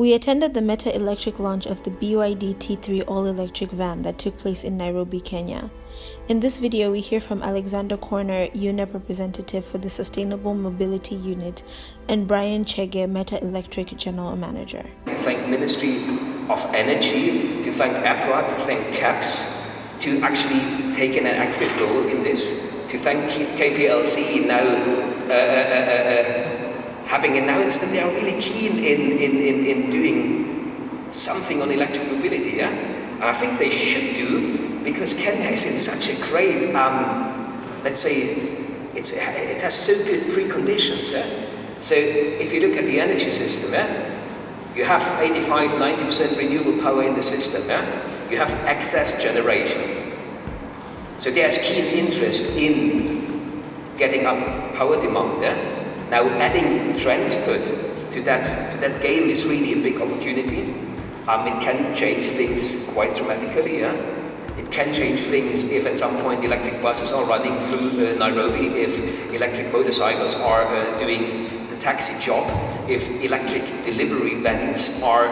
We attended the Meta Electric launch of the BYD T3 all-electric van that took place in Nairobi, Kenya. In this video, we hear from Alexander Corner, UNEP representative for the Sustainable Mobility Unit, and Brian Chege, Meta Electric General Manager. To thank Ministry of Energy, to thank APRA, to thank CAPS, to actually take an active role in this, to thank KPLC now having announced that they are really keen in doing something on electric mobility, yeah? And I think they should do, because Kenya is in such a great, let's say, it has so good preconditions, yeah? So if you look at the energy system, yeah? You have 85–90% renewable power in the system, yeah? You have excess generation. So there's keen interest in getting up power demand, yeah? Now adding transport to that game is really a big opportunity. It can change things quite dramatically, yeah? It can change things if at some point electric buses are running through Nairobi, if electric motorcycles are doing the taxi job, if electric delivery vans are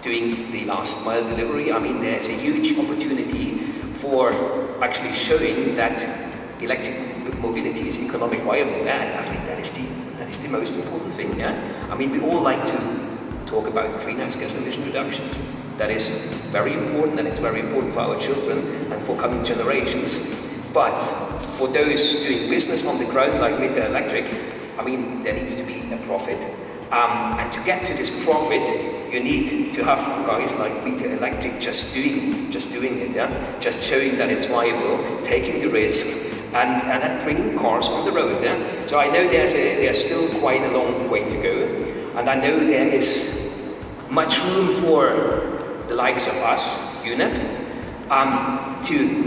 doing the last mile delivery. I mean, there's a huge opportunity for actually showing that electric mobility is economic viable, and I think that is the most important thing. Yeah, I mean, we all like to talk about greenhouse gas emission reductions. That is very important, and it's very important for our children and for coming generations. But for those doing business on the ground like Meta Electric, I mean, there needs to be a profit. And to get to this profit, you need to have guys like Meta Electric just doing it, yeah? Just showing that it's viable, taking the risk, and bringing cars on the road. Yeah? So I know there's still quite a long way to go, and I know there is much room for the likes of us, UNEP, to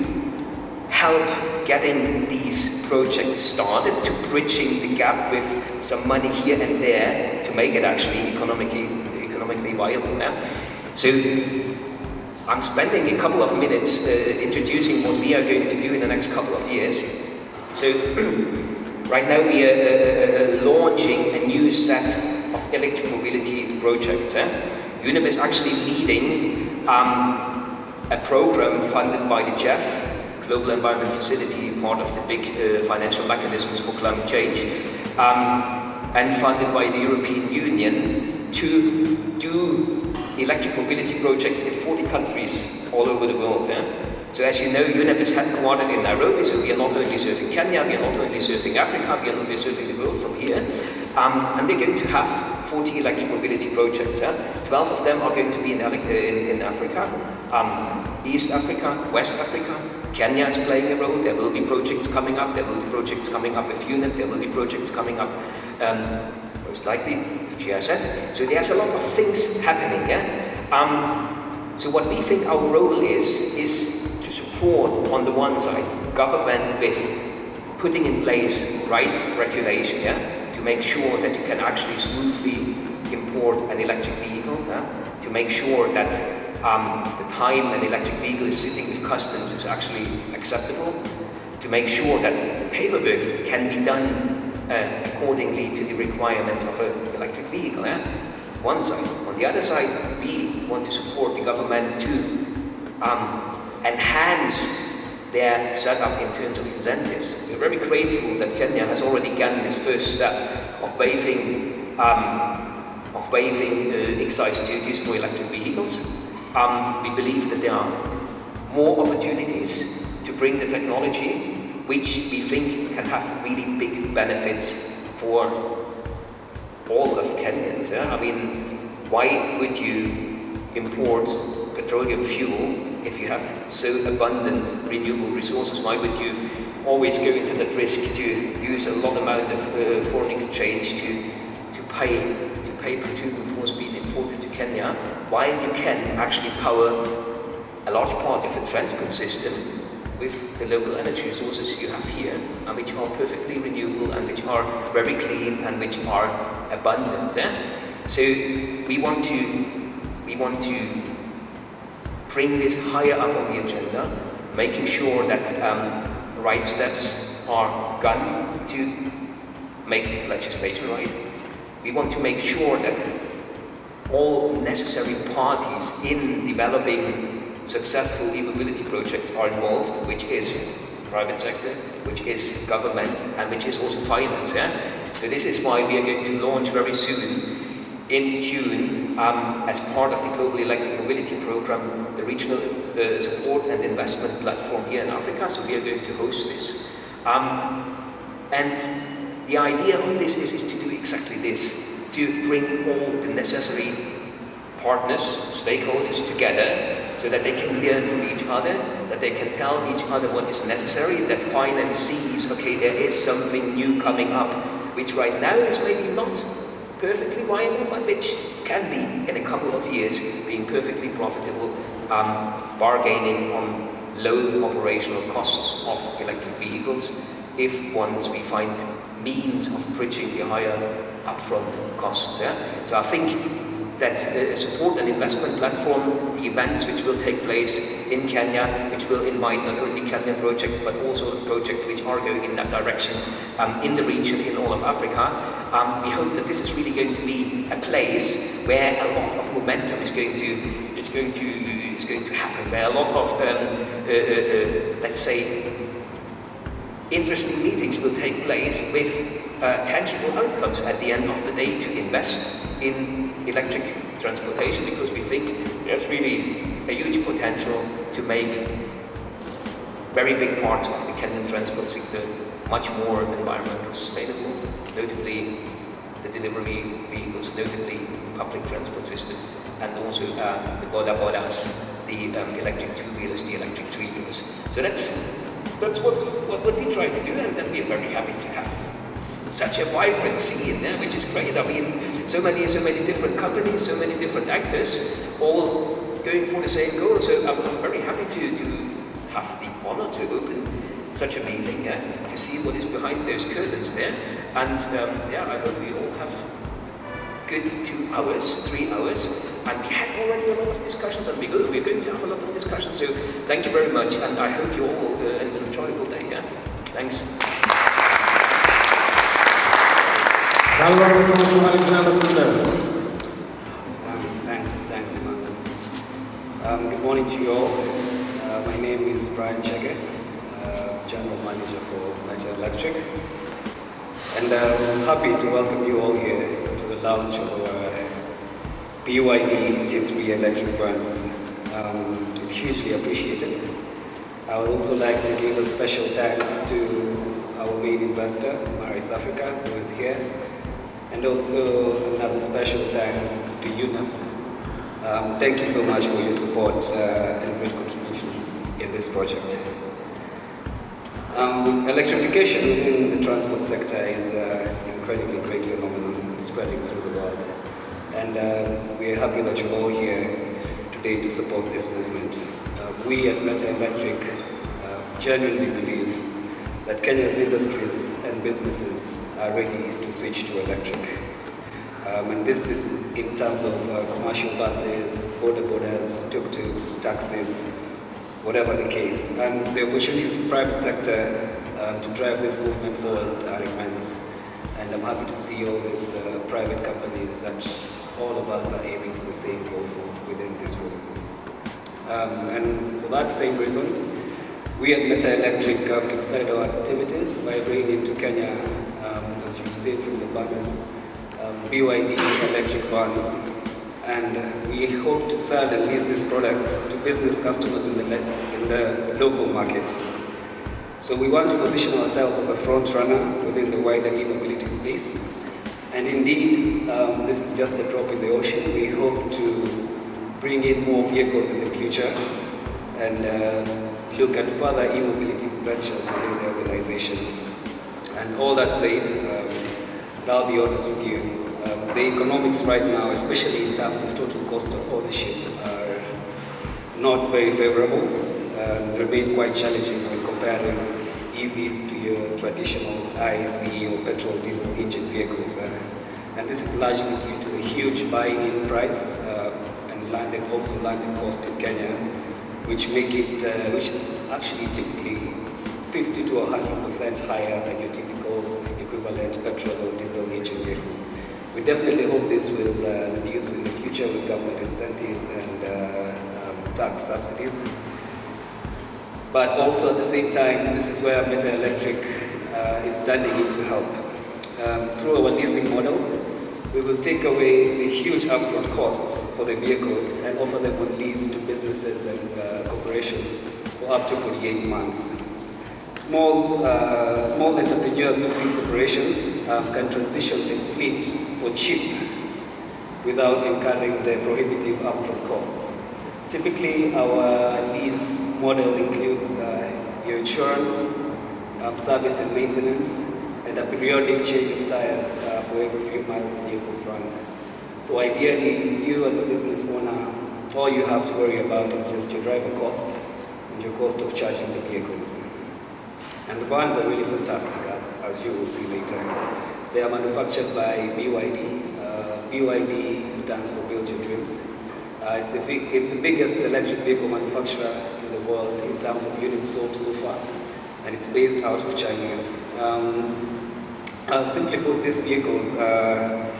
help getting these projects started, to bridging the gap with some money here and there to make it actually economically viable. Yeah? So I'm spending a couple of minutes introducing what we are going to do in the next couple of years. So right now we are launching a new set of electric mobility projects. UNEP is actually leading a program funded by the GEF, Global Environment Facility, part of the big financial mechanisms for climate change, and funded by the European Union to do electric mobility projects in 40 countries all over the world. Yeah? So as you know, UNEP is headquartered in Nairobi, so we are not only serving Kenya, we are not only serving Africa, we are not only serving the world from here. And we're going to have 40 electric mobility projects. 12 of them are going to be in Africa, East Africa, West Africa. Kenya is playing a role. There will be projects coming up. There will be projects coming up with UNEP. There will be projects coming up, most likely, with GSZ. So there's a lot of things happening. Yeah? So what we think our role is to support, on the one side, government with putting in place right regulation, yeah? To make sure that you can actually smoothly import an electric vehicle, yeah? To make sure that the time an electric vehicle is sitting with customs is actually acceptable, to make sure that the paperwork can be done accordingly to the requirements of an electric vehicle. Yeah? One side. On the other side, we want to support the government to enhance their setup in terms of incentives. We're very grateful that Kenya has already done this first step of waiving excise duties for electric vehicles. We believe that there are more opportunities to bring the technology, which we think can have really big benefits for all of Kenyans. Yeah? I mean, why would you import petroleum fuel if you have so abundant renewable resources? Why would you always go into that risk to use a lot amount of foreign exchange to pay petroleum fuels being imported to Kenya, while you can actually power a large part of the transport system with the local energy resources you have here, and which are perfectly renewable, and which are very clean, and which are abundant. So we want to bring this higher up on the agenda, making sure that right steps are done to make legislation right. We want to make sure that all necessary parties in developing successful e-mobility projects are involved, which is private sector, which is government, and which is also finance. Yeah? So this is why we are going to launch very soon, in June, as part of the Global Electric Mobility Program, the regional support and investment platform here in Africa. So we are going to host this. And the idea of this is to do exactly this, to bring all the necessary partners, stakeholders together, so that they can learn from each other, that they can tell each other what is necessary, that finance sees, okay, there is something new coming up, which right now is maybe not perfectly viable, but which can be, in a couple of years, being perfectly profitable, bargaining on low operational costs of electric vehicles, if once we find means of bridging the higher upfront costs. Yeah? So I think that support and investment platform, the events which will take place in Kenya, which will invite not only Kenyan projects, but also projects which are going in that direction in the region, in all of Africa. We hope that this is really going to be a place where a lot of momentum is going to happen, where a lot of, let's say, interesting meetings will take place with tangible outcomes at the end of the day to invest in electric transportation, because we think there's really a huge potential to make very big parts of the Kenyan transport sector much more environmentally sustainable, notably the delivery vehicles, notably the public transport system, and also the bodas, the electric two-wheelers, the electric three-wheelers. So that's what we try to do, and then we are very happy to have such a vibrant scene, which is great. I mean, so many different companies, so many different actors, all going for the same goal. So I'm very happy to have the honor to open such a meeting, to see what is behind those curtains there. And I hope we all have good 2 hours, 3 hours. And we had already a lot of discussions, and we're going to have a lot of discussions. So thank you very much, and I hope you all an enjoyable day. Thanks. Thanks, Emmanuel. Good morning to you all. My name is Brian Chege, General Manager for Meta Electric, and I'm happy to welcome you all here to the launch of our BYD T3 electric vans. It's hugely appreciated. I would also like to give a special thanks to our main investor, Maris Africa, who is here. And also another special thanks to UNEP. Thank you so much for your support and great contributions in this project. Electrification in the transport sector is an incredibly great phenomenon spreading through the world. And we are happy that you're all here today to support this movement. We at Meta Electric genuinely believe that Kenya's industries and businesses are ready to switch to electric. And this is in terms of commercial buses, bodas, tuk-tuks, taxis, whatever the case. And the opportunities for the private sector to drive this movement forward are immense. And I'm happy to see all these private companies that all of us are aiming for the same goal for within this room. And for that same reason, we at Meta Electric have kickstarted our activities by bringing into Kenya, as you've seen from the banners, BYD electric vans, and we hope to sell and lease these products to business customers in the local market. So we want to position ourselves as a front runner within the wider e-mobility space, and indeed, this is just a drop in the ocean. We hope to bring in more vehicles in the future and look at further e-mobility ventures within the organization. And all that said, and I'll be honest with you, the economics right now, especially in terms of total cost of ownership, are not very favorable and remain quite challenging when comparing EVs to your traditional ICE or petrol diesel engine vehicles. And this is largely due to the huge buy-in price and landed cost in Kenya, which is actually typically 50 to 100% higher than your typical equivalent petrol or diesel engine vehicle, We definitely hope this will reduce in the future with government incentives and tax subsidies. But also at the same time, this is where Meta Electric is standing in to help. Through our leasing model, we will take away the huge upfront costs for the vehicles and offer them on lease to businesses and corporations for up to 48 months. Small entrepreneurs to big corporations can transition the fleet for cheap without incurring the prohibitive upfront costs. Typically, our lease model includes your insurance, service and maintenance, and a periodic change of tires for every few miles the vehicles run. So ideally, you as a business owner, all you have to worry about is just your driver cost and your cost of charging the vehicles. And the vans are really fantastic, as you will see later. They are manufactured by BYD. BYD stands for Build Your Dreams. It's the biggest electric vehicle manufacturer in the world in terms of units sold so far, and it's based out of China. Simply put, these vehicles are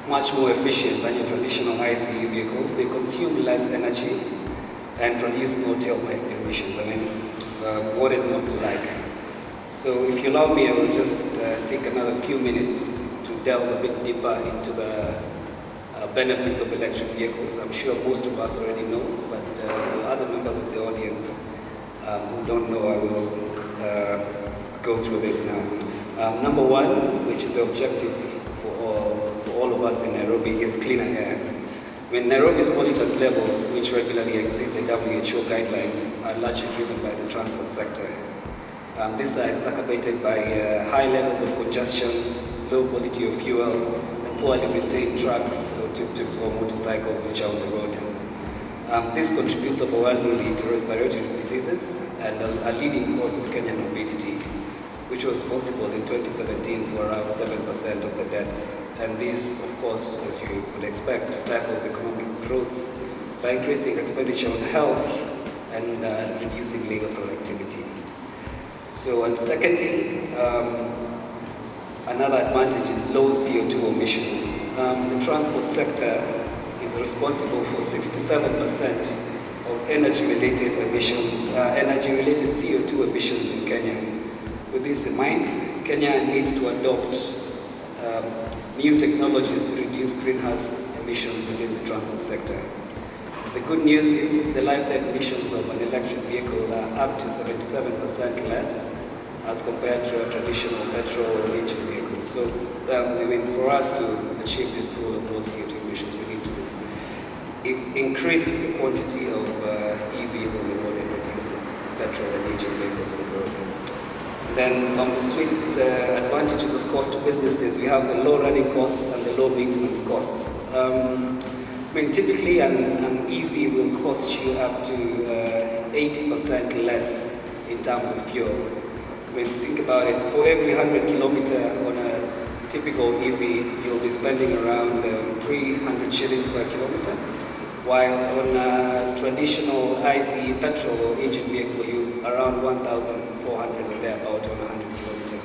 much more efficient than your traditional ICE vehicles. They consume less energy and produce no tailpipe emissions. I mean, what is not to like? So if you allow me, I will just take another few minutes to delve a bit deeper into the benefits of electric vehicles. I'm sure most of us already know, but for other members of the audience who don't know, I will go through this now. Number one, which is the objective for all of us in Nairobi, is cleaner air. When Nairobi's pollutant levels, which regularly exceed the WHO guidelines, are largely driven by the transport sector. These are exacerbated by high levels of congestion, low quality of fuel, and poorly maintained trucks or tuk-tuks or motorcycles which are on the road. This contributes overwhelmingly to respiratory diseases and a leading cause of Kenyan morbidity, which was responsible in 2017 for around 7% of the deaths. And this, of course, as you would expect, stifles economic growth by increasing expenditure on health and reducing labor productivity. So, and secondly, another advantage is low CO2 emissions. The transport sector is responsible for 67% of energy-related emissions, energy-related CO2 emissions in Kenya. With this in mind, Kenya needs to adopt new technologies to reduce greenhouse emissions within the transport sector. The good news is the lifetime emissions of an electric vehicle are up to 77% less as compared to a traditional petrol or engine vehicle. So, I mean, for us to achieve this goal of low CO2 emissions, we need to increase the quantity of EVs on the road and reduce the petrol and engine vehicles on the road. Then on the sweet advantages, of course, to businesses, we have the low running costs and the low maintenance costs. I mean, typically an EV will cost you up to 80% less in terms of fuel. I mean, think about it, for every 100 kilometer on a typical EV, you'll be spending around 300 shillings per kilometer, while on a traditional ICE petrol or engine vehicle, you around 1,400 or thereabout on 100 kilometer.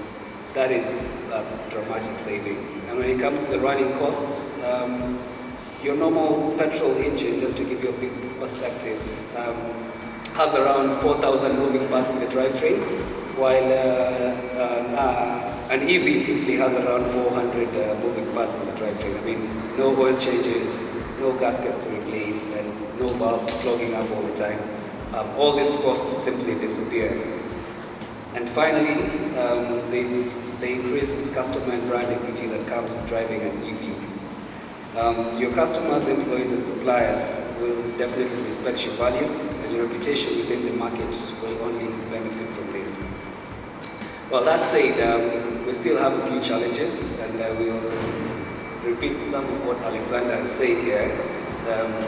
That is a dramatic saving. And when it comes to the running costs, your normal petrol engine, just to give you a big perspective, has around 4,000 moving parts in the drivetrain, while an EV typically has around 400 moving parts in the drivetrain. I mean, no oil changes, no gaskets to replace, and no valves clogging up all the time. All these costs simply disappear. And finally, there's the increased customer and brand equity that comes with driving an EV. Your customers, employees, and suppliers will definitely respect your values, and your reputation within the market will only benefit from this. Well, that said, we still have a few challenges, and I will repeat some of what Alexander has said here.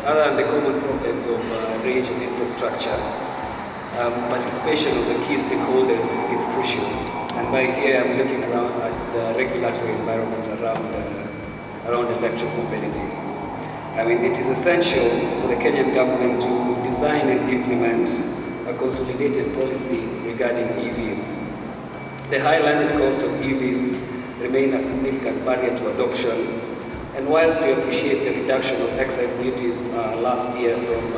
Other than the common problems of range and infrastructure, participation of the key stakeholders is crucial. And by here, I'm looking around at the regulatory environment around electric mobility. I mean, it is essential for the Kenyan government to design and implement a consolidated policy regarding EVs. The high landed cost of EVs remain a significant barrier to adoption, And whilst we appreciate the reduction of excise duties last year from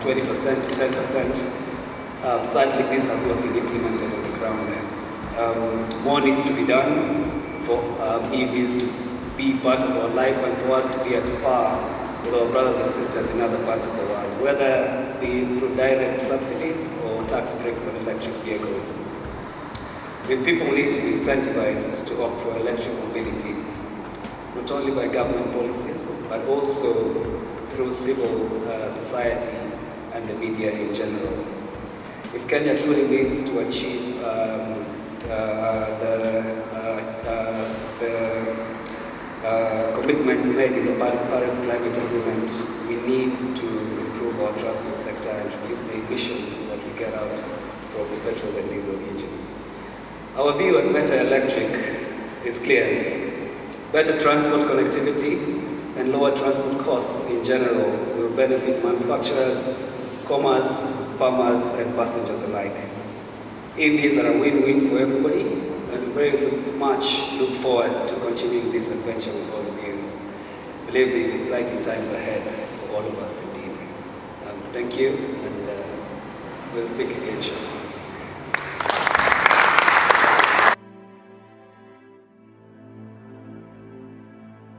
20% to 10%, sadly this has not been implemented on the ground. More needs to be done for EVs to be part of our life and for us to be at par with our brothers and sisters in other parts of the world, whether be it through direct subsidies or tax breaks on electric vehicles. People need to be incentivized to opt for electric mobility, not only by government policies, but also through civil society and the media in general. If Kenya truly means to achieve the commitments made in the Paris Climate Agreement, we need to improve our transport sector and reduce the emissions that we get out from the petrol and diesel engines. Our view at Meta Electric is clear. Better transport connectivity and lower transport costs in general will benefit manufacturers, commerce, farmers, and passengers alike. EVs are a win-win for everybody, and we very much look forward to continuing this adventure with all of you. I believe there is exciting times ahead for all of us indeed. Thank you, and we'll speak again shortly.